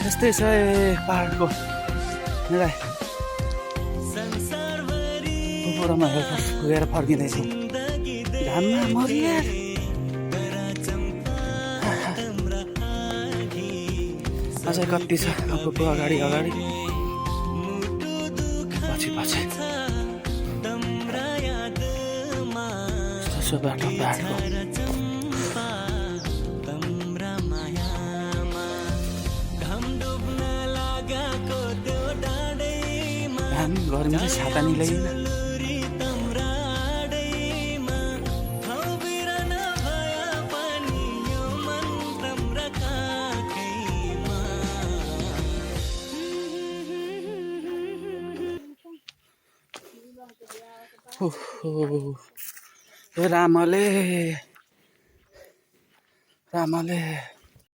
यस्तै छ पहाडको मलाई पोखरामा पुगेर फर्किँदैछु घाममा मरिया अझै कति छ आफूको अगाडि पछि बाटो पहाडको गर्मी चाहिँ छाता नि ल्याइन रामले